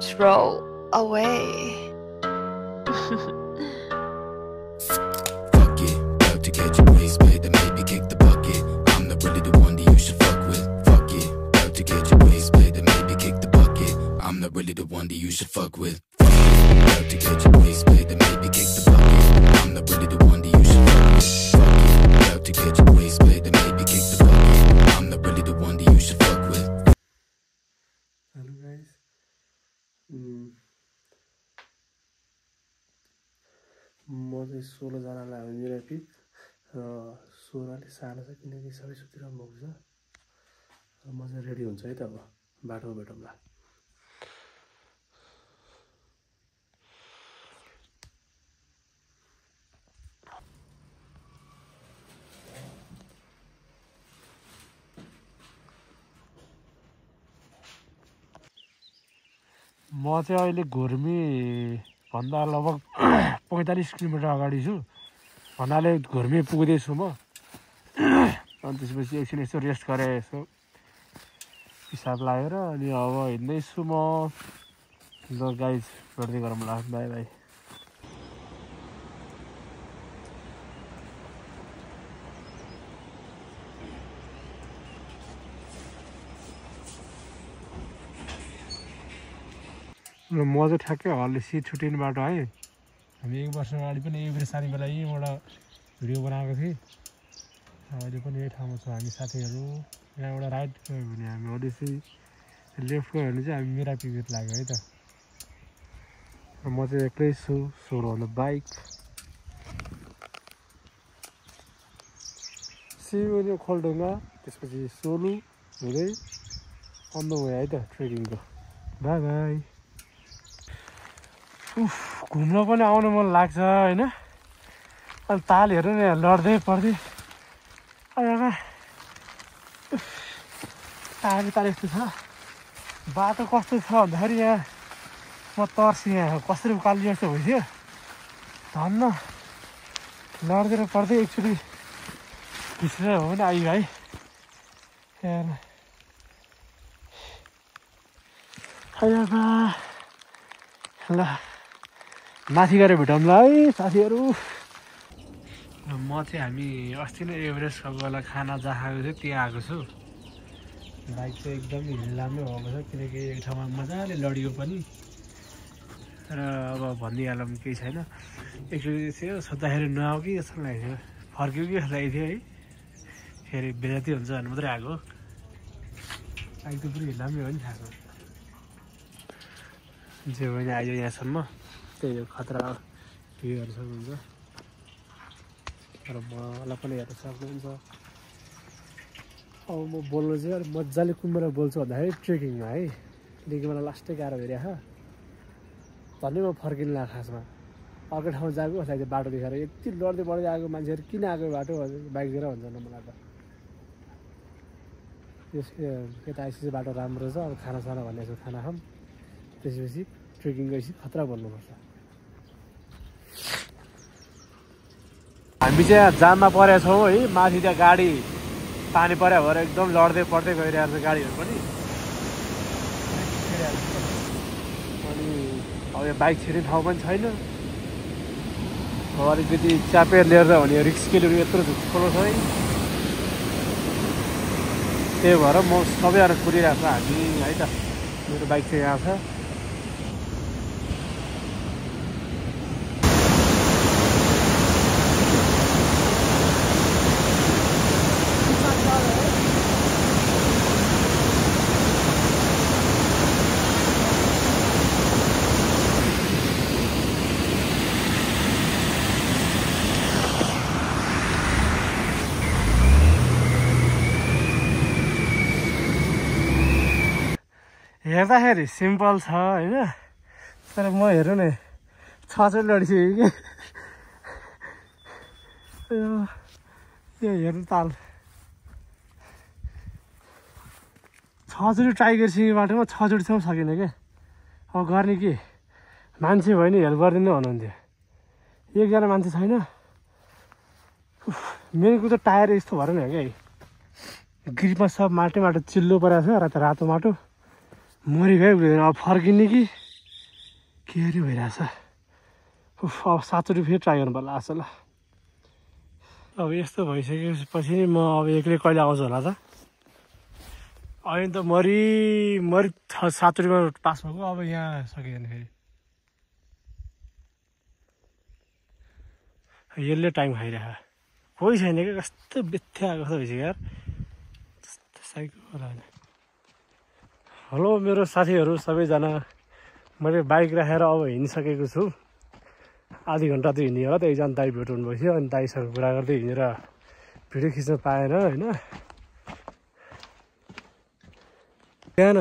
throw away. Fuck it, about to catch a breeze, babe, then maybe kick the bucket. I'm not really the one that you should fuck with. Fuck it, about to catch a breeze, babe, then maybe kick the bucket. I'm not really the one that you should fuck with. Fuck it, about to catch a breeze, babe, then maybe kick the bucket. I'm not really the one that you should fuck with. Fuck it, about to catch a breeze, babe, then maybe kick the bucket. I'm not really the one that you should fuck with. Hello guys. म चाहिँ 16 जनालाई हो मेरो pick र 16 ले सानो छ किनकि सबै सुतिरहनु भएको छ र म चाहिँ रेडी हुन्छ है त अब बाटोमा भेटौँला म चाहिँ अहिले घुर्मी भन्दा लगभग 45 किलोमिटर अगाडि छु भन्नाले घुर्मी पुग्दैछु म अनि त्यसपछि एकछिन यसो रेस्ट गरे यसो पिसाब लागेर अनि अब हिँड्दैछु म ल गाइज गर्दै गरौँला बाई बाई र म चाहिँ ठ्याक्कै हलले सिट छुट्टिने बाटो है हामी 1 वर्ष अगाडि पनि यही सानी बेला यहीँबाट भिडियो बनाएको थिएँ अहिले पनि यही ठाउँमा छौँ हामी साथीहरू यहाँबाट राइट गयो भने हामी ओडिसी लेफ्ट गयो भने चाहिँ हामी मेरा पिकट लाग्यो है त र म चाहिँ एक्लै छु सोलो अन द बाइक सिउनी खोलढुङ्गा त्यसपछि सोलु हुँदै अन द वे है त ट्रेकिङको बाई बाई घुम्न पनि आउनु मन लाग्छ हैन अनि तालहरू नि लड्दै पर्दै ताल यस्तो छ बाटो कस्तो छ भन्दाखेरि यहाँ म तर्सी यहाँ कसरी उकाल्ने जस्तो भइसक्यो धन्न लड्दै पर्दै एकचोटि खिचेर हो भने आइयो है ल माथि गएर भेटौँला है साथीहरू म चाहिँ हामी अस्ति नै एभरेस्ट बेला खाना जहाँ खाएको थियो त्यहाँ आएको छु बाइक चाहिँ एकदम हिल्लामै भएको छ किनकि एक ठाउँमा मजाले लडियो पनि र अब भनिहालौँ केही छैन एकचोटि थियो सोद्धाखेरि नआऊ कि जस्तो लागेको थियो फर्क्यो कि जस्तो लागेको थियो है फेरि बेजाती हुन्छ भने मात्रै आएको बाइक त पुरै हिल्लामै हो नि खाएको जे पनि आयो यहाँसम्म त्यही हो खतरा भ्यूहरू सक्नुहुन्छ र मलाई पनि हेर्न सक्नुहुन्छ अब म बोल्नु चाहिँ अलिक मजाले कुन बेला बोल्छु भन्दाखेरि ट्रेकिङमा है किनकि मलाई लास्टै गाह्रो भइरहेको भन्ने म फर्किनु खासमा अर्को ठाउँमा गएको कसलाई बाटो देखाएर यति लड्दै बढ्दै आएको मान्छेहरू किन आएको बाटो बाइक लिएर हुन्छ न मलाई त यस यता आइसकेपछि बाटो राम्रो छ अब खानासाना भन्ने छ खाना खाऊँ त्यसपछि ट्रेकिङ गएपछि खतरा बोल्नुपर्छ हामी चाहिँ जाममा परेका छौँ है माथि त्यहाँ गाडी पानी पर्यो भएर एकदम लड्दै पढ्दै गइरहेको छ गाडीहरू पनि अनि अब यो बाइक छिर्ने ठाउँ पनि छैन अलिकति च्यापेर लिएर जायो भने रिस्क लिनु यत्रो ठुलो छ है त्यही भएर म सबैजना कुरिरहेको छ हामी है त मेरो बाइक चाहिँ यहाँ छ हेर्दाखेरि सिम्पल छ होइन तर म हेर्नु नि छचोटि लडिसक्यो कि यो हेर्नु ताल छचोटि ट्राई गरिसकेको बाटोमा छचोटिसम्म सकिनँ क्या अब गर्ने के मान्छे भयो नि हेल्प गरिदिनु भन्नुहुन्थ्यो एकजना मान्छे छैन मेन कुरो त टायर यस्तो भएर नि हो क्या ग्रिपमा सब माटो चिल्लो परेको छ रातो माटो मरि गयो अब फर्किने कि के अरे भइरहेछ अब सातुरी फेरि ट्राई गर्नु पर्ला जस्तो ल अब यस्तो भइसकेपछि नि म अब एक्लै कहिले आउँछु होला त अहिले त मरि सातुरीमा पास भएको अब यहाँ सकिएन फेरि यसले टाइम खाइरहेको कोही छैन क्या कस्तो बित्थ्या आएको छ भइसक्यो यार साइकल हेलो मेरो साथीहरू सबैजना मैले बाइक राखेर अब हिँडिसकेको छु आधी घन्टा त हिँड्यो होला त एकजना दाइ भेट्नु भइसक्यो अनि दाइसँग कुरा गर्दै हिँडेर भिडियो खिच्न पाएन होइन बिहान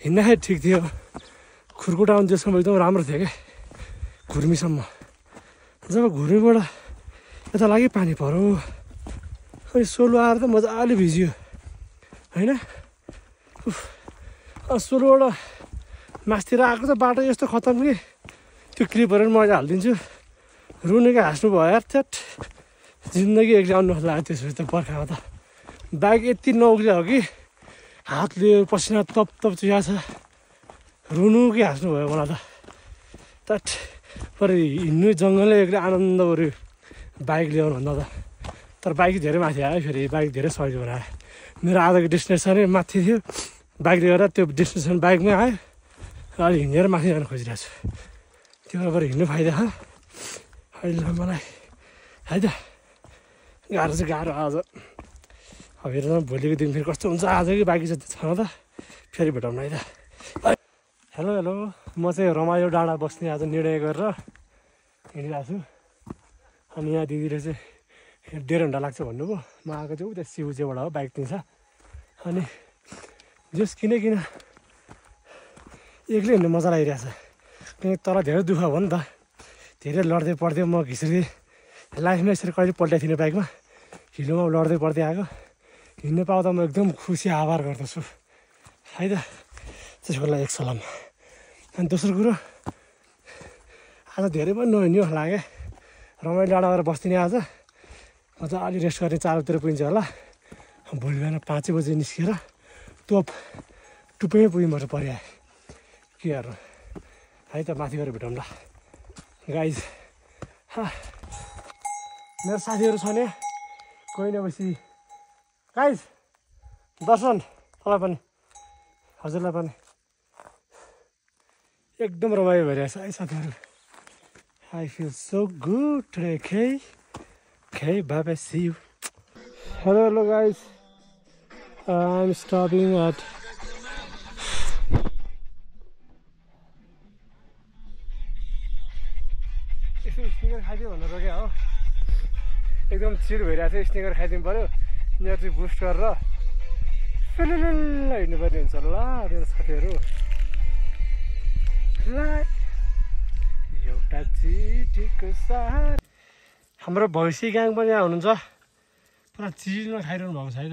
हिँड्दाखेरि ठिक थियो खुर्कुटा आउनु त्यसको एकदम राम्रो थियो क्या घुर्मीसम्म जब घुर्मीबाट यता लागि पानी पर्यो अनि सोलु आएर त मजाले भिज्यो होइन सोलुबाट मासतिर आएको त बाटो यस्तो खतम कि त्यो क्लिपहरू मैले हालिदिन्छु रुनेको हाँस्नु भयो यार थ्याट जिन्दगी एक्लै आउनु लाग्यो त्यसपछि त बर्खामा त बाइक यति नउक्लियो हो कि हातले पसिना तप चुया छ रुनु कि हाँस्नु भयो मलाई त थ्याट पर हिँड्नु जङ्गलले एक्लै आनन्द गऱ्यो बाइक ल्याउनु भन्दा त तर बाइक धेरै माथि आयो फेरि बाइक धेरै सजिलो बनायो मेरो आजको डेस्टिनेसनै माथि थियो बाइकले गर्दा त्यो डेस्टिनेसन बाइकमै आयो र अहिले हिँडेर माथि जानु खोजिरहेको छु त्यो भएर हिँड्नु फाइदा छ अहिले मलाई है त गाह्रो चाहिँ गाह्रो आज अब हेर न भोलिको दिन फेरि कस्तो हुन्छ आज कि बाइक जति छैन त फेरि भेटाउनु है त हेलो हेलो म चाहिँ रमाइलो डाँडा बस्ने आज निर्णय गरेर हिँडिरहेको छु अनि यहाँ दिदीले चाहिँ 1.5 घन्टा लाग्छ भन्नुभयो म आएको चाहिँ उता सिउचेबाट हो बाइक दिन्छ अनि जस किन एक्लै हिँड्नु मजा लागिरहेछ किनकि तल धेरै दुःख भयो नि त धेरै लड्दै पढ्दै म घिस्रिँदै लाइफमा यसरी कहिले पल्टाएको थिइनँ बाइकमा हिलोमा लड्दै पढ्दै आएको हिँड्नु पाउँदा म एकदम खुसी आभार गर्दछु है त त्यसको लागि एक सलाम अनि दोस्रो कुरो आज धेरै पनि नहिँड्यो लाग्यो रमाइलो डाँडा गएर बस्दिनँ आज मजाले रेस्ट गर्ने 4 बजीतिर पुगिन्छ होला भोलि बिहान 5 बजी निस्केर टुप्पैमै पुग्नुपर्छ पर्यो के गर्नु है त माथि गएर भेटौँ ल गाइज मेरो साथीहरू छ नि कोही नभएपछि गाइज दर्शन तपाईँ पनि हजुरलाई पनि एकदम रमाइलो भइरहेछ है साथीहरू I feel so good today, okay, bye-bye, see you. Hello guys, I'm stopping at sneaker खाइदियो भनेर रोक्यो हो एकदम चिल भइरहेको थियो स्निकर खाइदिनु पऱ्यो यहाँ चाहिँ बुस्ट गरेर हिँड्नुपर्ने हुन्छ ल मेरो साथीहरू ल एउटा चिठीको साथ हाम्रो भैँसी ग्याङ पनि यहाँ हुनुहुन्छ पुरा चिजमा खाइरहनु भएको छ है त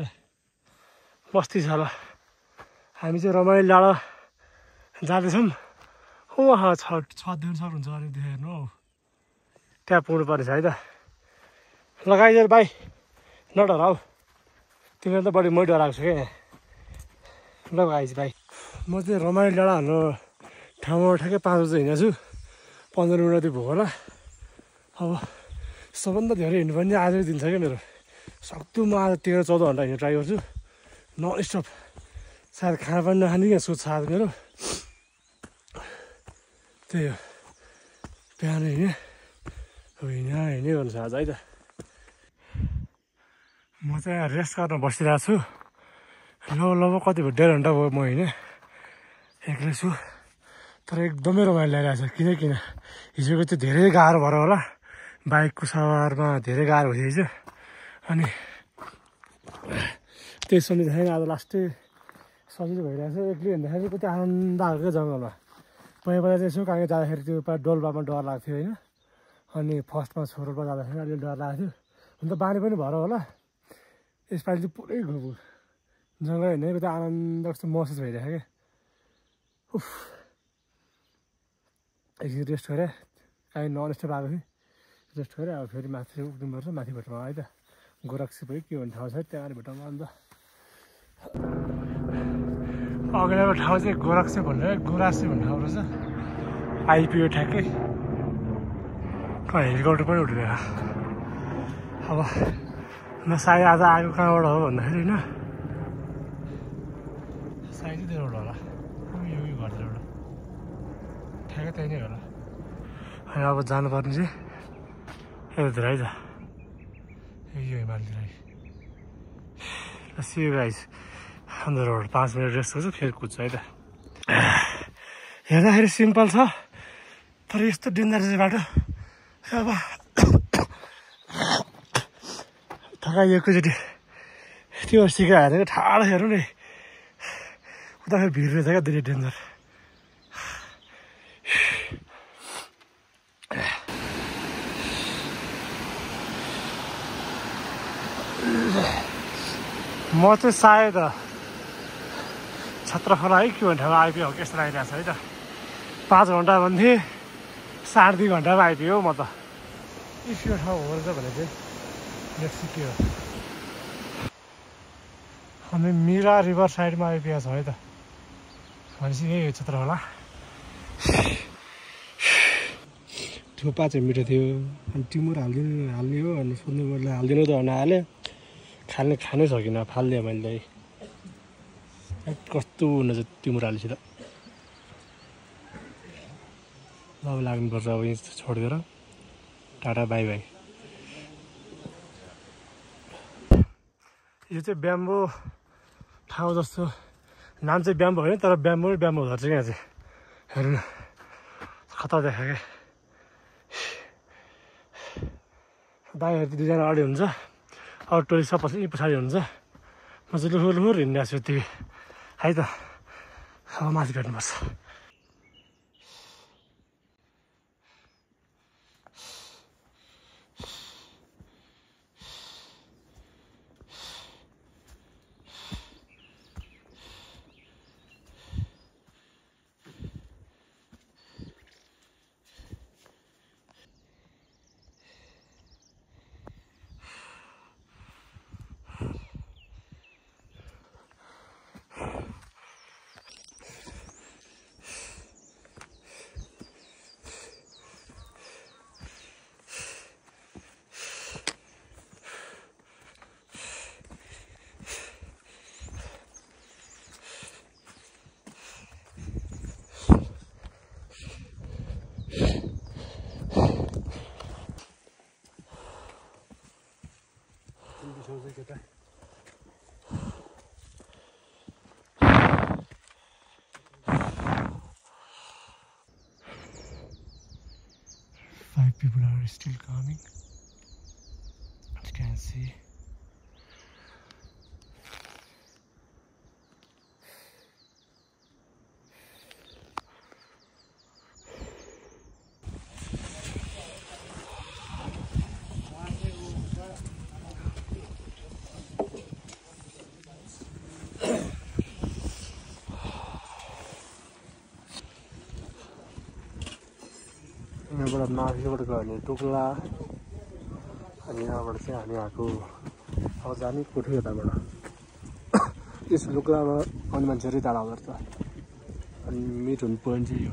बस्ती छ ल हामी चाहिँ रमाइलो डाँडा जाँदैछौँ उहाँ छदेन सक्नुहुन्छ अरे हेर्नु हौ त्यहाँ पुग्नु पर्छ है त लगाइदिएर भाइ नडर हौ तिमीले त बढी मै डराएको छु क्या ल गाइज भाइ म चाहिँ रमाइलो डाँडा हाम्रो ठाउँमा ठ्याक्कै 5 बजी हिँडेको छु 15 मिनट जति भयो होला अब सबभन्दा धेरै हिँड्नु पनि आजै दिन छ क्या मेरो सक्दो म आज 13-14 घन्टा हिँड्नु ट्राई गर्छु नन स्टप सायद खाना पनि नखाने क्या सोच आज मेरो त्यही हो बिहान हिँड्ने गर्नु छ आज है त म चाहिँ रेस्ट गर्न बसिरहेको छु लगभग कति भयो 1.5 घन्टा भयो म हिँडेँ एक्लै छु तर एकदमै रमाइलो लागिरहेको छ किन हिजोको चाहिँ धेरै गाह्रो भएर होला बाइकको सवारमा धेरै गाह्रो भइसकेको अनि त्यही सम्झिँदाखेरि आज लास्टै सजिलो भइरहेको छ एक्लै हिँड्दाखेरि कति आनन्द आएको जङ्गलमा पहिला चाहिँ यसो कहाँ जाँदाखेरि त्यो डोल्पामा डर लाग्थ्यो होइन अनि फर्स्टमा छोरोलमा जाँदाखेरि अलिअलि डर लाग्थ्यो हुन त बानी पनि भएर होला यसपालि चाहिँ पुरै घुम्यो जङ्गल हिँड्ने कति आनन्द कस्तो महसुस भइरहेको क्या उफ एकछिन रेस्ट गरेँ काहीँ नन स्टप आएको थिएँ रेस्ट गरेँ अब फेरि माथि उक्नुपर्छ माथि भेटौँ है त गोरक्सी भयो के भन्ने ठाउँ छ त्यहाँ भेटौँ अन्त अगाडिको ठाउँ चाहिँ गोरक्सी भन्ने गोरासी भन्ने ठाउँ रहेछ आइपुग्यो ठ्याक्कै हेलिकप्टर पनि उठ्दैन अब म सायद आज आएको कहाँबाट हो भन्दाखेरि होइन सायद त्यहाँबाट होला यो घरतिर एउटा ठ्याक्कै त्यही नै होला अनि अब जानुपर्ने चाहिँ यतातिर है त यो हिमालतिर है सी गाइस अन्त 5 मिनट रेस्ट गर्छु फेरि कुद्छु है त हेर्दाखेरि सिम्पल छ तर यस्तो डेन्जरस बाटो अब थकाइएको एकैचोटि त्यो सिका हेरेको ठाडो हेर्नु नि उता फेरि भिड रहेछ क्या धेरै डेन्जर म चाहिँ सायद छत्रखोला है के भन्ने ठाउँमा आइपुग्यो हो यस्तो लागिरहेको छ है त 5 घन्टा भन्थे 2.5 घन्टामा आइपुग्यो म त इफ यो ठाउँ हो रहेछ भने चाहिँ नेक्स्ट के हो हामी मिरा रिभर साइडमा आइपुगेको छ है त भनेपछि यही हो छत्रखोला थुक्पा चाहिँ मिठो थियो अनि टिमुर हाल्ने हो अनि सोध्नु पर्दा हालिदिनु त भन्न हाल्यो खानै सकिनँ फालिदिएँ मैले कस्तो हुन चाहिँ टिमुर हालेपछि त अब लाग्नुपर्छ अब यहीँ छोडिदिएर टाटा बाई बाई यो चाहिँ ब्याम्बो ठाउँ जस्तो नाम चाहिँ ब्याम्बो होइन तर ब्याम्बो हुँदो रहेछ क्या चाहिँ हेर्नु खतरा देखा क्या दाइहरू चाहिँ 2जना अगाडि हुन्छ अरू टोली सब यहीँ पछाडि हुन्छ म चाहिँ लुहुर हिँडिरहेको छु यति है त अब माथि भेट्नुपर्छ Get that. 5 people are still coming. As you can see. यहाँबाट माथिबाट गयो भने टुक्ला अनि यहाँबाट चाहिँ हामी आएको अब जाने कोठो यताबाट यस लुक्लामा आउने मान्छेहरू टाढा आउँदो रहेछ अनि मिट हुने पोइन्ट चाहिँ यो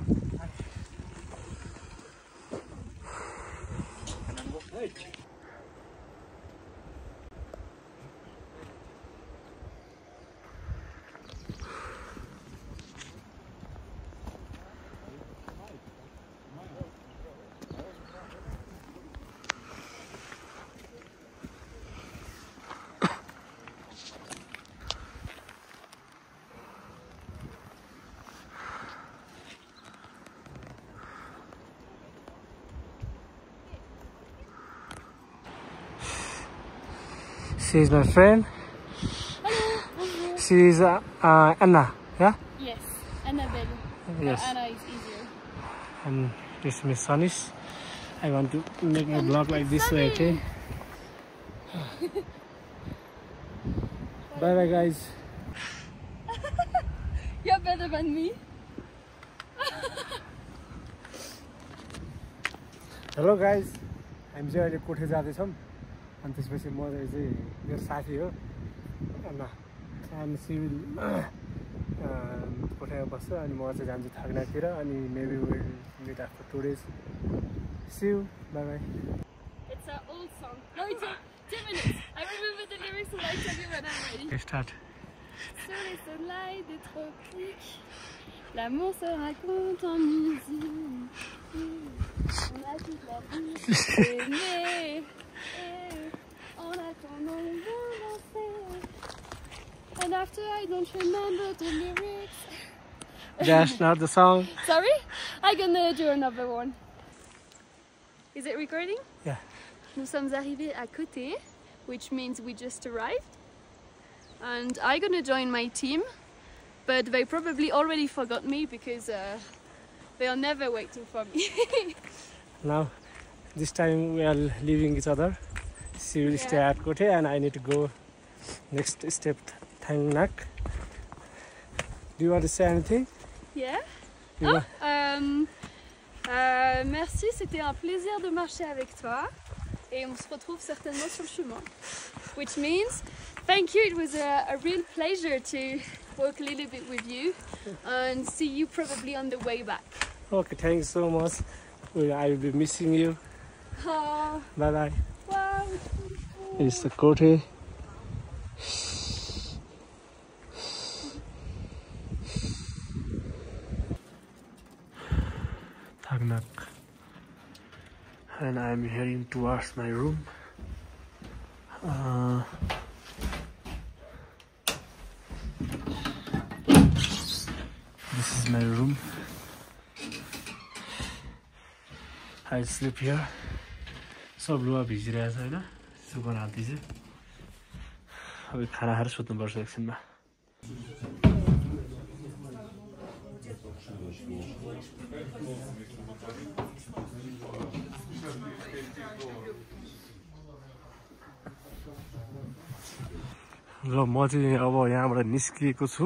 She is my friend. Hello. She is Anna, yeah? Yes, Annabelle. Yes. Anna is easier. And this is Miss Sonish. I want to make a vlog like this way, okay? Bye bye guys. You're better than me. Hello guys. हामी चाहिँ अहिले कोठे जाँदैछौँ अनि त्यसपछि म चाहिँ मेरो साथी हो अनि सी विल कोठामा बस्छु अनि म चाहिँ जान्छु थाग्नातिर अनि maybe will meet after 2 days. See you. Bye bye. It's an old song. No, it's 2 minutes. I remember the lyrics and I'll tell you when I'm ready. Okay, start. Sur les soleils des tropiques, l'amour se raconte en musique. On a toute la vie aimée, en attendant de danser. And after I don't remember the lyrics. That's not the song. Sorry? I'm gonna do another one. Is it recording? Yeah. Nous sommes arrivés à côté, which means we just arrived. And I'm gonna join my team, but they probably already forgot me because they are never waiting for me. Now, this time we are leaving each other. She will stay at Kote and I need to go next step, Thang Nak. Do you want to say anything? Yeah. Merci, c'était un plaisir de marcher avec toi. Et on se retrouve certainement sur le chemin. Which means, thank you, it was a real pleasure to walk a little bit with you and see you probably on the way back. Okay, thanks so much. I will be missing you. Oh, Bye bye. wow. It's the Kote. Thagnak. And I'm heading towards my room. This is my room. I sleep here. सब लुगा भिजिरहेछ हैन सुकाउन हाल्दैछु अब खाना खाएर सुत्नुपर्छ एकछिनमा ल म चाहिँ अब यहाँबाट निस्किएको छु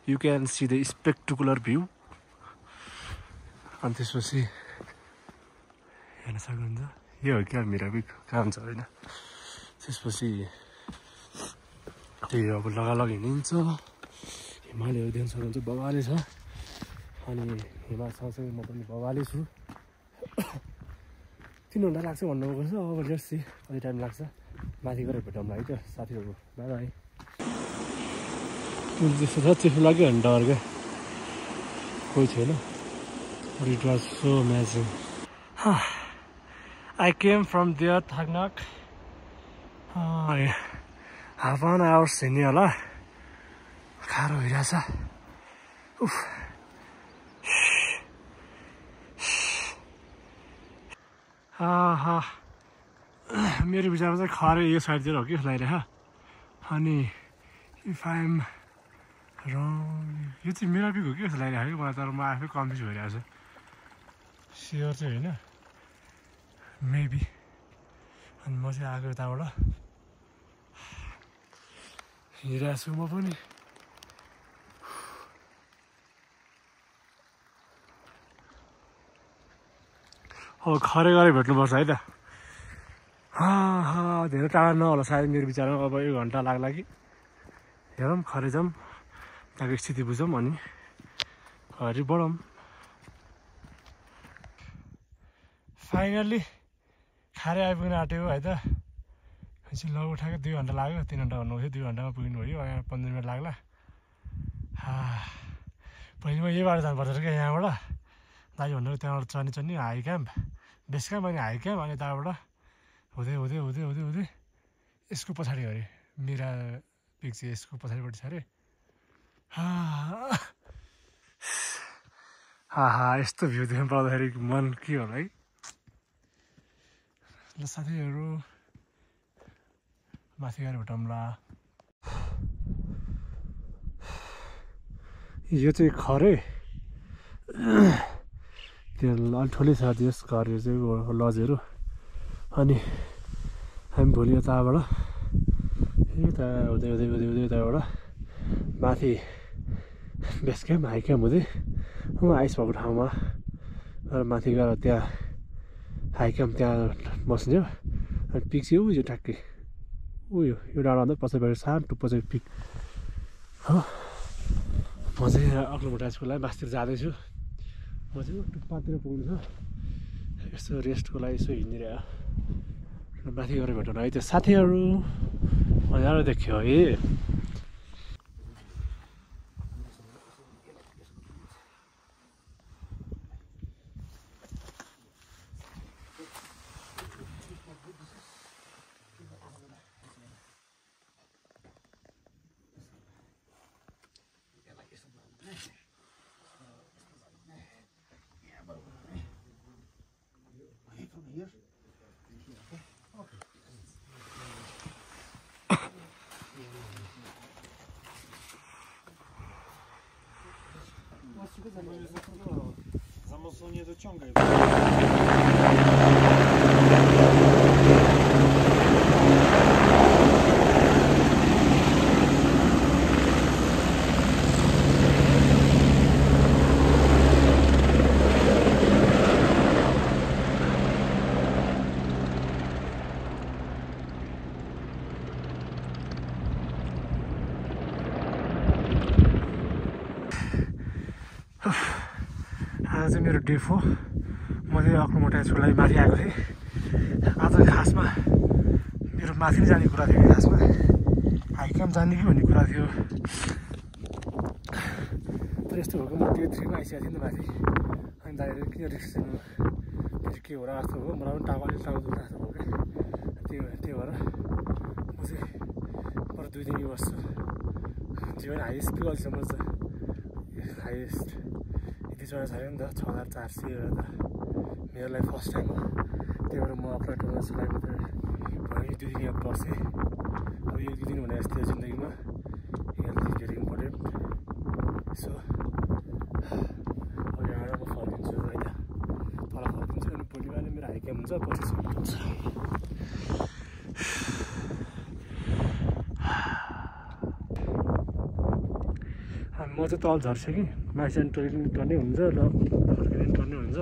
you can see the spectacular view अनि त्यसपछि हेर्न सक्नुहुन्छ यो हो क्या मेरो काम छ होइन त्यसपछि त्यही अब लगालग हिँडिन्छ हिमालयहरू देख्न सक्नुहुन्छ बबाले छ अनि हिमाल सँगसँगै म पनि बबाले छु 3 घन्टा लाग्छ भन्नुभएको छ अब लेट्स सी कति टाइम लाग्छ माथि गएर भेटौँला है त साथीहरू बाई बाई त्यस्तो छ चिसो लाग्यो भने डर क्या कोही छैन but it was so amazing. I came from there, Thagnak. Half an hour हिँड्ने होला गाह्रो भइरहेछ उफ मेरो विचारमा चाहिँ खरे यो साइडतिर हो कि लगाइरहेको अनि इफ आई एम रङ यो चाहिँ मिरापिक हो कि जस्तो लागिरहेको कि मलाई तर म आफै कन्फ्युज भइरहेको छु स्योर चाहिँ होइन मेबी अनि म चाहिँ आएको यताबाट हिँडिरहेको छु म पनि अब खरे गरे भेट्नुपर्छ है त धेरै टाढा नहोला सायद मेरो विचारमा अब 1 घन्टा लाग्ला कि हेरौँ खरे जाऊँ त्यहाँको स्थिति बुझौँ अनि अगाडि बढौँ फाइनल्ली खारे आइपुग्न आँट्यो है त ल उठाएको 2 घन्टा लाग्यो 3 घन्टा भन्नुभयो 2 घन्टामा पुग्नु भयो यहाँ 15 मिनट लाग्ला पहिले म यही बाटो जानुपर्छ क्या यहाँबाट दाजु भन्नु त्यहाँबाट चढ्ने हाई क्याम्प बेस क्याम्प अनि हाई क्याम्प अनि त्यहाँबाट हुँदै हुँदै हुँदै हुँदै हुँदै यसको पछाडि अरे मिरा पिक चाहिँ यसको पछाडिपट्टि छ अरे यस्तो भ्यू देख्नु पाउँदाखेरि मन के होला है ल साथीहरू माथि गएर भेटौँला यो चाहिँ खरे त्यो अलि ठुलै छ त्यस घरहरू चाहिँ लजहरू अनि हामी भोलि यताबाट यता हुँदै हुँदै हुँदै हुँदै यताबाट माथि बेस क्याम्प हाई क्याम्प हुँदै आइस भएको ठाउँमा माथि गएर त्यहाँ हाई क्याम्प त्यहाँ बस्ने अनि पिक चाहिँ उयो ट्याक्कै उयो यो डाँडा भन्दा पछाडिबाट सानो पछाडि पिक हो म चाहिँ अग्लोमोटाजको लागि मास्तिर जाँदैछु म चाहिँ टुप्पातिर पुग्नु छ यसो रेस्टको लागि यसो हिँडिरहेको माथि गएर भेटौँ है त्यो साथीहरू मजाले देख्यो है Za mocno nie dociągaj. आज चाहिँ मेरो डे 4 म चाहिँ अग्लोमोटाजको लागि माथि आएको थिएँ आज खासमा मेरो माथि नै जाने कुरा थियो कि खासमा हाइक्याम्प जाने कि भन्ने कुरा थियो तर यस्तो भएको म डे 3 मा आइसकेको थिएँ नि त माथि अनि दाइले किन रिक्स लिनु फेरि के हो र जस्तो हो मलाई पनि टाउको अलिक टाउको दुख्न जस्तो भयो क्या त्यही भएर म चाहिँ बरु 2 दिन बस्छु जीवन हाइएस्ट पुग अहिलेसम्म छ हाइएस्ट यति चढा छैन नि त 6400 हो त मेरो लागि फर्स्ट टाइम हो त्यही भएर म अप्लाई गर्छु लागि मात्रै भयो 2 दिन यहाँ बसेँ अब यो 2 दिन भने जस्तो जिन्दगीमा health is very important so अब यहाँबाट म फर्किन्छु होइन तल फर्किन्छु अनि भोलि बिहान मेरो हाइक्याम्प हुन्छ 25 मिनट हुन्छ म चाहिँ तल झर्छु कि माथि जाने टोइलेट पनि टर्नै हुन्छ र फर्किने पनि टर्नै हुन्छ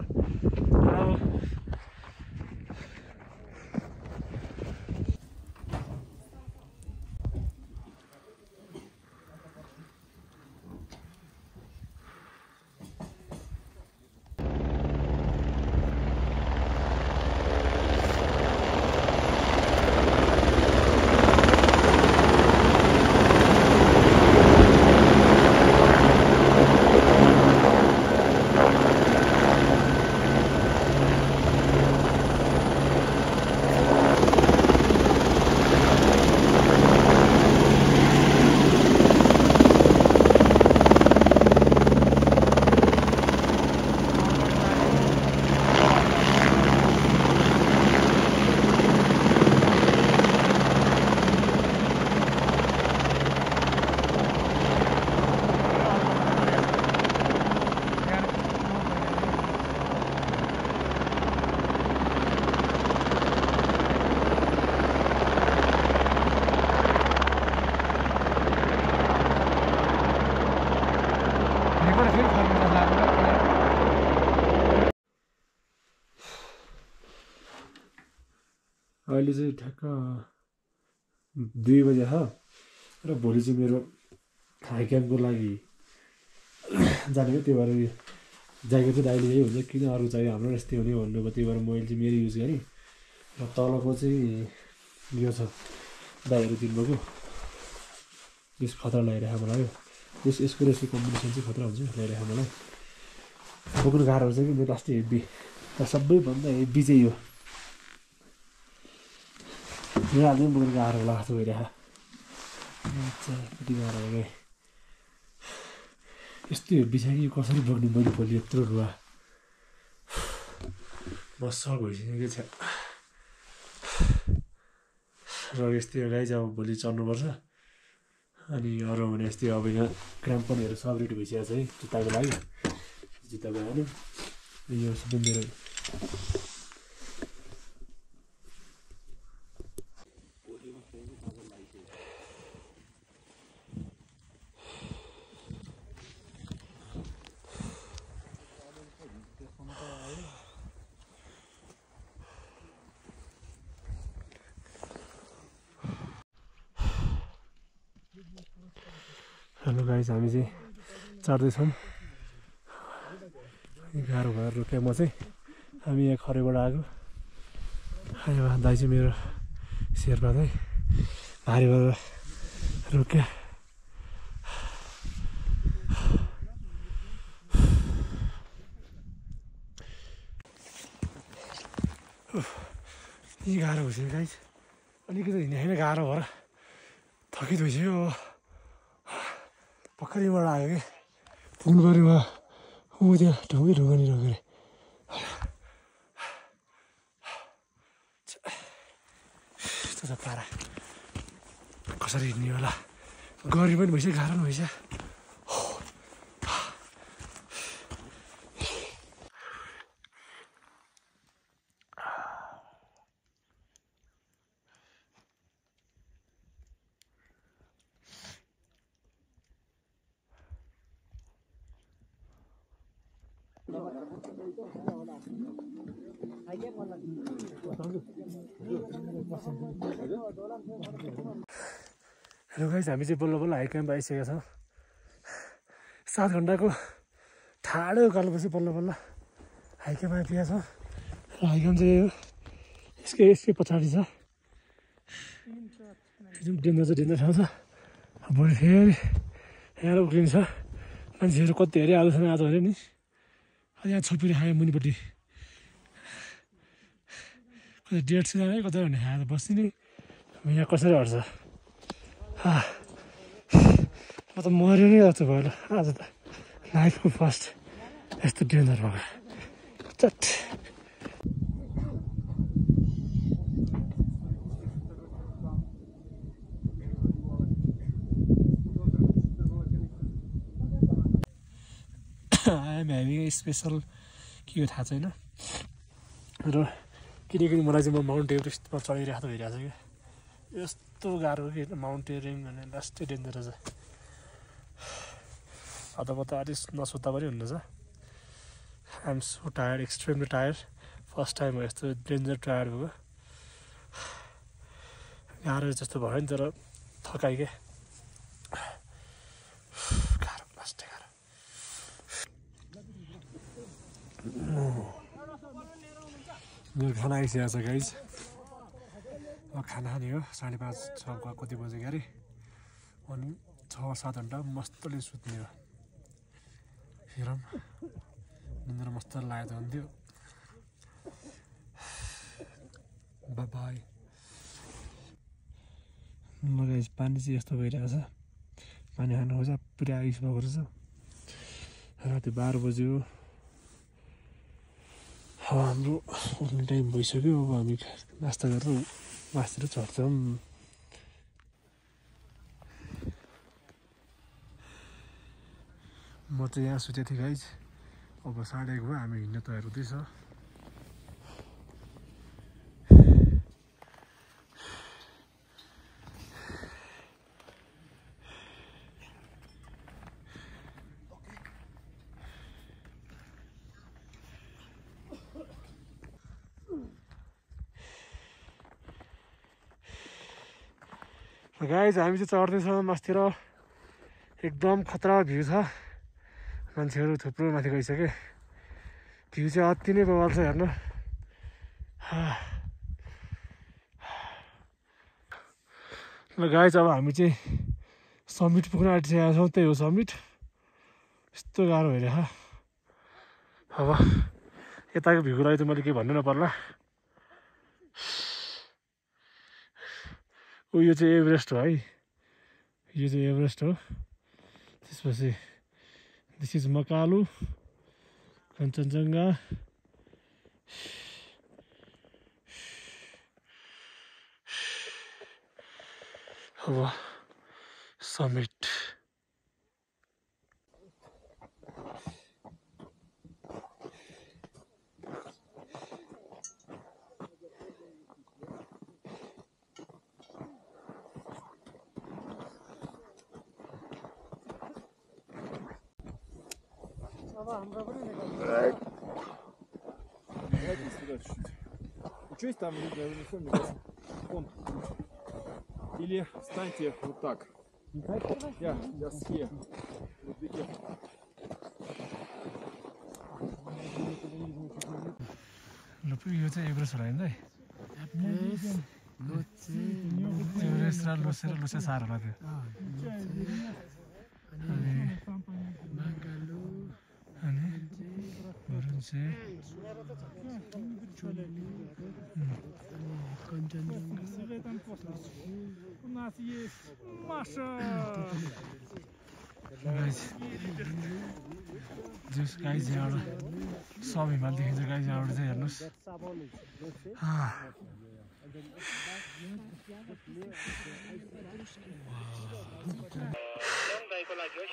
अहिले चाहिँ ठ्याक्क 2 बजे छ र भोलि चाहिँ मेरो हाइक्याम्पको लागि जाने हो त्यही भएर ज्याकेट चाहिँ दाइले यही हुन्छ किन अरू चाहियो हाम्रो यस्तै हुने भन्नुभयो त्यही भएर मैले चाहिँ मेरो युज गरेँ र तलको चाहिँ यो छ दाइहरू दिनुभएको यस खतरा लगाइरहेको मलाई हो यसको रेसको कम्बिनेसन चाहिँ खतरा हुन्छ ल्याइरहेको मलाई बोक्नु गाह्रो हुन्छ कि मेरो लास्ट हेभी र सबैभन्दा हेभी चाहिँ यो मेरो हालमा बोक्नु गाह्रो होला जस्तो भइरहेको कति गाह्रो हो क्या यस्तो हेभी छ कि यो कसरी बोक्ने मैले भोलि यत्रो रुवा म सक भइसक्यो छ र यस्तै गाइज अब भोलि चढ्नुपर्छ अनि अरू भने यस्तै अब यहाँ क्राम्पनहरू सब रेडी भइसकेको छ है जुत्ताको लागि जुत्ताको आएन यो सबै मेरो हेलो गाइज हामी चाहिँ चढ्दैछौँ गाह्रो भएर रोकेँ म चाहिँ हामी यहाँ खरेबाट आएको दाइ चाहिँ मेरो शेर्पा चाहिँ भारी भएर रोक्यो यी गाह्रो भइसक्यो गाइस अलिकति हिँड्ने होइन गाह्रो भएर थकित भइसक्यो पक्रिबाट आयो कि पुलबारीमा ऊ त्यहाँ ढुङ्गी ढुङ्गानी रोक्यो अरे यस्तो छ पारा कसरी हिँड्ने होला गर्मी पनि भइसक्यो गाह्रो पनि भइसक्यो हेलो गाइस हामी चाहिँ बल्ल बल्ल हाई क्याम्प आइसकेका छौँ 7 घन्टाको ठाडो उकालोपछि बल्ल बल्ल हाई क्याम्प आइपुगेका छौँ र हाई क्याम्प चाहिँ यो यसकै पछाडि छ एकदम डेन्जर ठाउँ छ भोलि फेरि यहाँ उक्लिन्छ मान्छेहरू कति हेरे आलुसँग आज हेऱ्यो नि यहाँ छोपिरी खायो मुनिपट्टि कतै 150 जना कतै भने खाएर बस्ने नि यहाँ कसरी हट्छ म त मर्यो नै जस्तो भयो आज त लाइफको फर्स्ट यस्तो डेन्जर भएको चट आइएम ह्याभिङ स्पेसल के हो थाहा छैन र किनकि मलाई चाहिँ म माउन्ट एभरेस्टमा चढिरहेको त भइरहेको छ क्या यस्तो गाह्रो कि माउन्टेरिङ भने लास्टै डेन्जर छ अथवा त अलिक नसुत्दा पनि हुन्न छ I'm so tired extremely tired first time हो यस्तो डेन्जर टायर्ड भएको गाह्रो जस्तो भयो नि तर थकाइ क्या गाह्रो लास्टै गाह्रो मेरो खाना आइसकेको छ गाइज अब खाना खाने हो 5:30 कति बजे गरे अनि 6-7 घन्टा मस्तले सुत्ने हो हेरौँ निन्द्रा मस्त लागेको हुन्थ्यो बाई ल गाइज पानी चाहिँ यस्तो भइरहेको छ पानी खानु खोज्छ पुरै आइस भएको रहेछ राति 12 बज्यो अब हाम्रो उठ्ने टाइम भइसक्यो अब हामी नास्ता गरेर मासतिर चढ्छौँ म चाहिँ यहाँ सुतेको थिएँ गाइज अब 1:30 भयो हामी हिँड्न तयार हुँदैछ गाइज हामी चाहिँ चढ्दैछौँ मास्तिर एकदम खतरा भ्यू छ मान्छेहरू थुप्रो माथि गइसक्यो भ्यू चाहिँ अति नै बवाल छ हेर्नु ल गाइज अब हामी चाहिँ समिट पुग्न आँटिसकेका छौँ त्यही हो समिट यस्तो गाह्रो भइरहेको अब यताको भ्यूको लागि त मैले केही भन्नु नपर्ला यो चाहिँ एभरेस्ट हो है यो चाहिँ एभरेस्ट हो त्यसपछि दिस इज मकालु कञ्चनजङ्घा अब समिट Учусь там, вон. Или встаньте вот так. Я съем. Вот такие. ल यो चाहिँ एभरेस्ट होला है एभरेस्ट र लोसे सार होला त्यो अनि बरुन्चे जस गाइस यहाँबाट सब हिमाल देखिन्छ गाइस यहाँबाट चाहिँ हेर्नुहोस्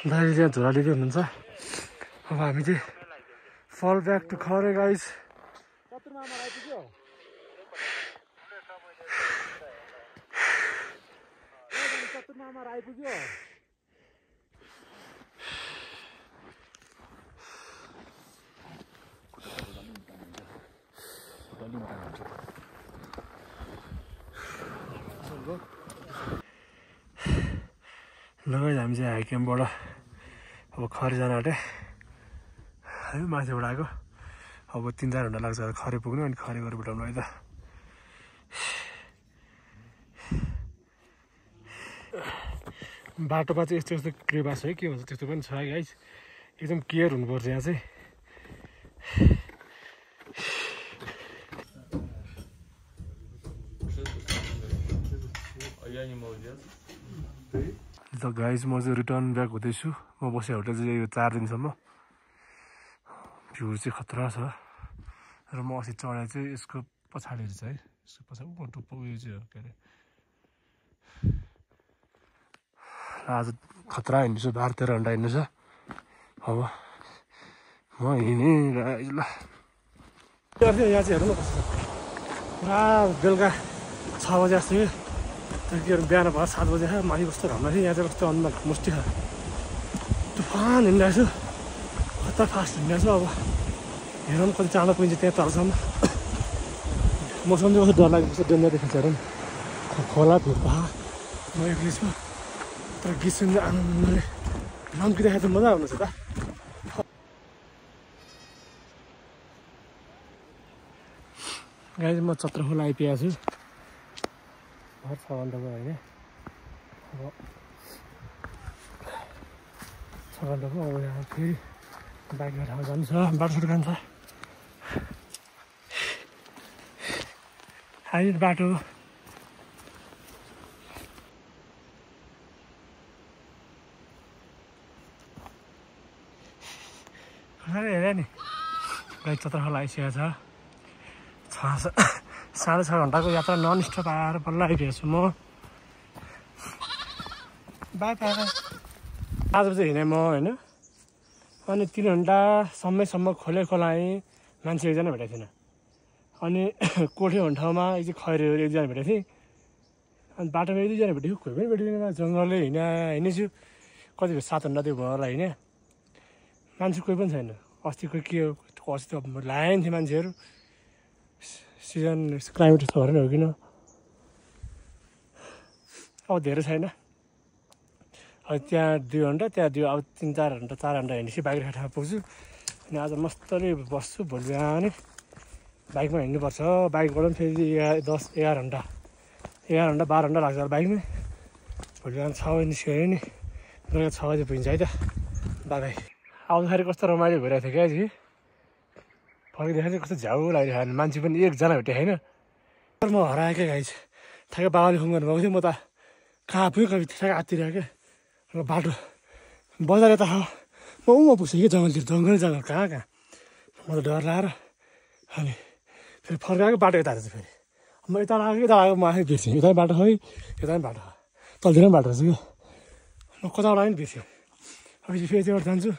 दाइले त्यहाँ झोला लिँदै हुनुहुन्छ अब हामी चाहिँ फल ब्याक टु खरे गाइस लगाइ हामी चाहिँ हाई क्याम्पबाट अब खरे जान आँटे है माथिबाट आएको अब 3-4 घन्टा लाग्छ खरे पुग्नु अनि खरे गएर भेटाउनु है त बाटोमा चाहिँ यस्तो यस्तो क्रेबास है के भन्छ त्यस्तो पनि छ है गाइस एकदम केयर हुनुपर्छ यहाँ चाहिँ त गाइस म चाहिँ रिटर्न ब्याक हुँदैछु म बसेँ होटल चाहिँ यो 4 दिनसम्म भ्यू चाहिँ खतरा छ र म अस्ति चढाइ चाहिँ यसको पछाडि छ है यसको पछाडि टुप्पो उयो चाहिँ हो के अरे आज खतरा हिँड्नु छ 12-13 घन्टा हिँड्नु छ अब म हिँडेँ ल यहाँ चाहिँ हेर्नु न कस्तो पुरा बेलुका 6 बजे जस्तो के बिहान भयो 7 बजे माथि कस्तो घाम थियो यहाँ चाहिँ कस्तो अनुमान मुस्टी छ तुफान हिँडिरहेको छु कता फास्ट हिँडिरहेको छु अब हेरौँ कति चाँडो पुगिन्छ त्यहाँ तलसम्म मौसम चाहिँ कस्तो डर लाग्यो कस्तो डेन्जर देखाउँछ हेरौँ खोला भिड पहा म एक्लै छु तर गीत सुन्दै आनन्दले लम्किँदाखेरि त मजा आउनु छ त गाइस म चत्रखोला आइपुगेको छु 6 घन्टा भयो होइन अब 6 घन्टा भयो अब यहाँ फेरि बाइकमा ठाउँ जानु छ बाटो छुट खान्छ हाइट बाटो हेऱ्यो नि गाइस चत्रखोला आइसकेको छ 6.5 घन्टाको यात्रा नन स्टप आएर बल्ल आइपुगेको छु म बाई बाई 5 बजे हिँडेँ म होइन अनि 3 घन्टासम्म खोले खोला आएँ मान्छे एकजना भेटेको थिएन अनि कोठे हुने ठाउँमा एकजना खैरे एकजना भेटेको थिएँ अनि बाटोमा 1-2 जना भेटेको कोही पनि भेटिँदैन जङ्गलले हिँडेछु कति 7 घन्टा त्यो भएर हिँडेँ मान्छे कोही पनि छैन अस्ति कोही के हो अस्ति त लाइन थियो मान्छेहरू सिजन क्लाइमेट यस्तो भएर हो किन अब धेरै छैन अब त्यहाँ 2 घन्टा त्यहाँ 2 अब 3-4 घन्टा 4 घन्टा हिँडेपछि बाइक ठाउँमा पुग्छु अनि आज मस्तले बस्छु भोलि बिहानै बाइकमा हिँड्नुपर्छ बाइकबाट पनि फेरि 10-11 घन्टा 11 घन्टा 12 घन्टा लाग्छ बाइकमै भोलि बिहान 6 बजी निस्क्यो नि बेलुका 6 बजी पुगिन्छ है त बाबाई आउँदाखेरि कस्तो रमाइलो भइरहेको थियो क्या जी फर्किँदाखेरि कस्तो झ्याउ लागिरहेको छैन मान्छे पनि एकजना भेटेँ होइन तर म हराएँ क्या गाइस ठ्याक्कै बाबाले फोन गर्नुभएको थियो म त कहाँ पुगेँ कति ठ्याक्कै आत्तिरहेको क्या बाटो बजार यता म पुग्छु कि जङ्गल कहाँ म त डर लगाएर अनि फेरि फर्काएको बाटो यता रहेछ फेरि म यता आएको म आफै बिर्सेँ यता बाटो खै यता पनि बाटो तलतिर पनि बाटो रहेछ क्या म कताबाट पनि बिर्सेँ अब फेरि यतिबाट जान्छु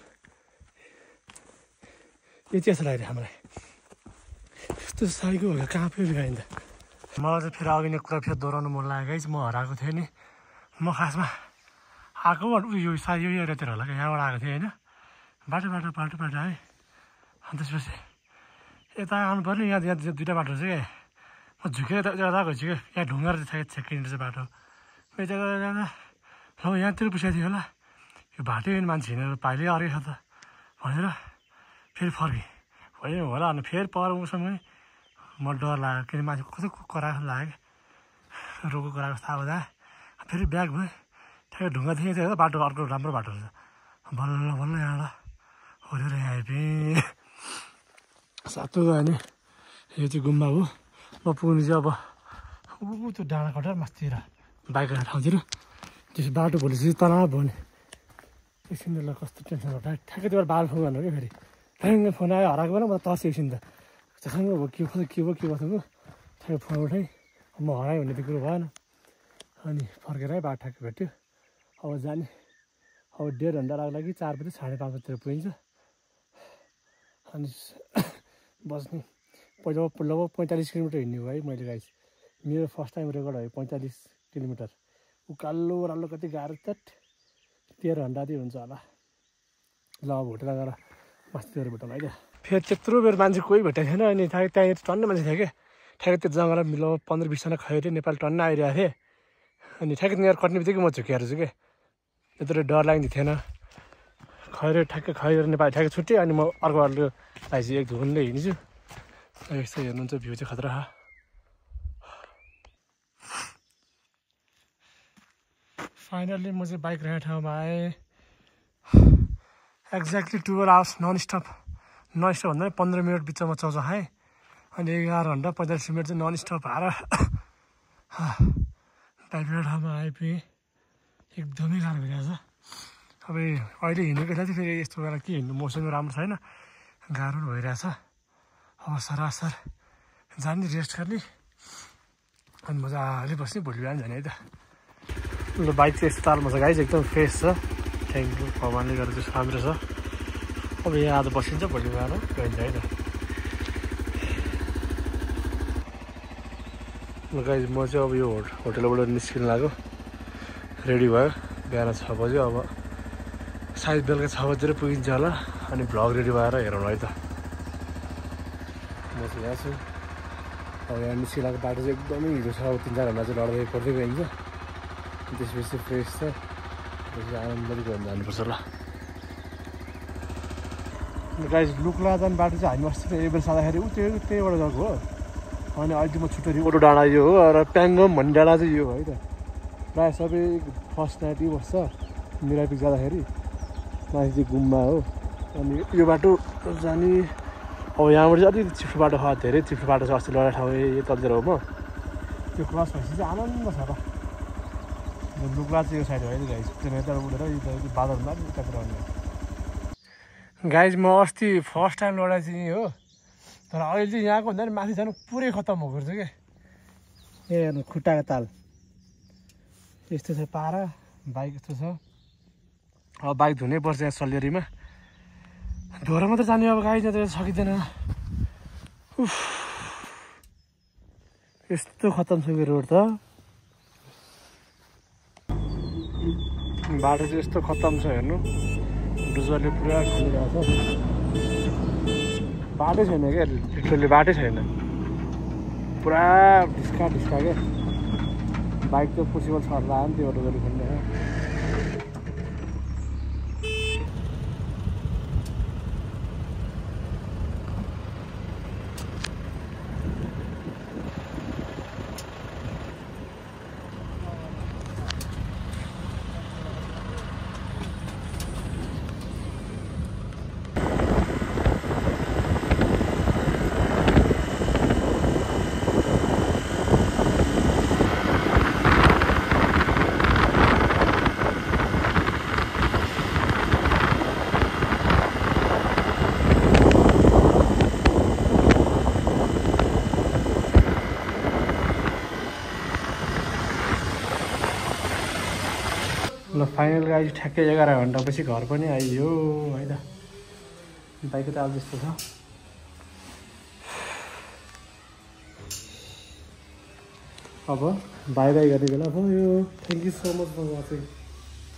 यति जस्तो लाग्यो हामीलाई यस्तो साइको हो कहाँ फेरि गाइन्छ मलाई चाहिँ फेरि अघि नै कुरा फेरि दोहोऱ्याउनु मन लाग्यो गाइस म हराएको थिएँ नि म खासमा आएको उयो सायद यो एरियातिर होला क्या यहाँबाट आएको थिएँ होइन बाटो है अनि त्यसपछि यता आउनु पर्ने यहाँ 2टा बाटो रहेछ क्या म झुकेर यता गएको छु क्या यहाँ ढुङ्गा चाहिँ छेक्किने रहेछ बाटो यता जाँदा ल यहाँतिर पुसाएको थियो होला यो बाटो मान्छे हिँडेर पाइलै अरे त भनेर फेरि फर्केँ भयो होला अनि फेरि पर उसँगै म डर लाग्यो किन मान्छे कस्तो कराएको लाग्यो रोगको कराएको थाहा हुँदा फेरि ब्याग भयो ठ्याक्कै ढुङ्गा देखेको थियो बाटो अर्को राम्रो बाटो रहेछ बल्ल बल्ल यहाँबाट होरेर आइपुगेँ सातो गयो भने यो चाहिँ गुम्बा हो म पुग्नु चाहिँ अब ऊ त्यो डाँडा कटार मास्तिर बाइक राखेर ठाउँतिर त्यस बाटो भोलि चाहिँ तनाव भयो नि एकछिन ल कस्तो टेन्सन हटायो ठ्याक्कै त्यो बाल फोन गर्नु क्या फेरि ठ्याङ्ग फोन आयो हराएको भएन म तर्सेँ एकछिन त त्यसँग अब के भयो ठ्याक्कै फोन उठाएँ म हराएँ भन्ने त्यो कुरो भएन अनि फर्केर बाटो ठ्याक्कै भेट्यो अब जाने अब 1.5 घन्टा लाग्ला कि 4 बजी 5:30 बजीतिर पुगिन्छ अनि बस्ने पहिला लगभग 45 किलोमिटर हिँड्ने हो है मैले गाइस मेरो फर्स्ट टाइम रेकर्ड भयो 45 किलोमिटर उकालो ओह्रालो कति गाह्रो त 13 घन्टा चाहिँ हुन्छ होला ल अब होटेल गएर मास्तिर भेटौँ है त फेरि त्यत्रो बेर मान्छे कोही भेटेको थिएन अनि त्यहाँ टन्नै मान्छे थियो क्या ठ्याक्कै त्यो जङ्गल मिलो 15-20 जना खैरे नेपाल टन्न आइरहेको थिएँ अनि ठ्याक्कै तिनीहरू कट्ने बित्तिकै म झुकिएर छु क्या त्यत्रो डर लाग्ने थिएन खैरे ठ्याक्कै खैरे नेपाली ठ्याक्कै छुट्यो अनि म अर्कोहरूले चाहिँ एक धुनले हिँड्छु यस्तो हेर्नुहुन्छ भ्यू चाहिँ खतरा फाइनल्ली म चाहिँ बाइक राखेको ठाउँमा आएँ एक्ज्याक्टली 12 आवर्स नन स्टप भन्दा 15 मिनट बिचमा चौचो खाएँ अनि 11 घन्टा 45 मिनट चाहिँ नन स्टप हाएर बाइक राखेको ठाउँमा आइपुगेँ एकदमै गाह्रो भइरहेछ अब अहिले हिँडेको बेला चाहिँ फेरि यस्तो बेला के हिँड्नु मौसम राम्रो छैन गाह्रो भइरहेछ अब सरासर जाने रेस्ट गर्ने अनि मजाले बस्ने भोलि बिहान जाने है त ल बाइक चाहिँ यस्तो तालमा छ गाइज एकदम फ्रेस छ थ्याङ्क यू भगवान्ले गर्दा चाहिँ राम्रो छ अब यहाँ आज बसिन्छ भोलि बिहान गइन्छ है त ल गाइज म चाहिँ अब यो होटेलबाट निस्किनु लाग्यो रेडी भयो बिहान 6 बज्यो अब सायद बेलुका 6 बजीतिर पुगिन्छ होला अनि भ्लग रेडी भएर हेरौँ है त म चाहिँ यहाँ छु अब यहाँ निस्किरहेको बाटो चाहिँ एकदमै हिँड्नु छ अब 3-4 घन्टा चाहिँ लड्दै पर्दै गइन्छ त्यसपछि फ्रेस छ त्यसपछि आनन्दले गएर जानुपर्छ ल गाइज लुक्ला जाने बाटो चाहिँ हामी अस्ति एक बेर साँदाखेरि त्यहीबाट गएको हो अनि अहिले म छुट्टै ओटो डाँडा यो हो र प्याङ्गम भन्ने डाँडा चाहिँ यो हो है त प्रायः सबै फर्स्ट नाइट यही बस्छ मिरापिक जाँदाखेरि माथि चाहिँ गुम्बा हो अनि यो बाटो जाने अब यहाँबाट चाहिँ अलिक चिप्लो बाटो छ धेरै चिप्लो बाटो छ अस्ति लडा ठाउँ यो तलतिर हो म त्यो क्रस भएपछि चाहिँ आनन्द छ त लुक्ला चाहिँ यो साइड हो है गाइज त्यहाँ उठेर यो बादलमा उतातिर आउने गाइज म अस्ति फर्स्ट टाइम लडाइ चाहिँ हो तर अहिले चाहिँ यहाँको भन्दा नि माथि जानु पुरै खत्तम भएको रहेछ क्या ए हेर्नु खुट्टाको ताल यस्तो छ पारा बाइक यस्तो छ अब बाइक धुनै पर्छ यहाँ सल्लेरीमा धोएर मात्रै जाने अब गाडी जाँदा सकिँदैन यस्तो खत्तम छ कि रोड त बाटो चाहिँ यस्तो खत्तम छ हेर्नु डुजरले पुरा खनिरहेको छ बाटै छैन क्या लिटरली बाटै छैन पुरा ढिस्का क्या बाइक त पोसिबल छ होला नि त्यो डुजरले खनिरहेको ल फाइनल गाडी ठ्याक्कै 11 घन्टापछि घर पनि आइयो है त बाइक त अब जस्तो छ अब बाई बाई गर्ने बेला भयो thank you so much for watching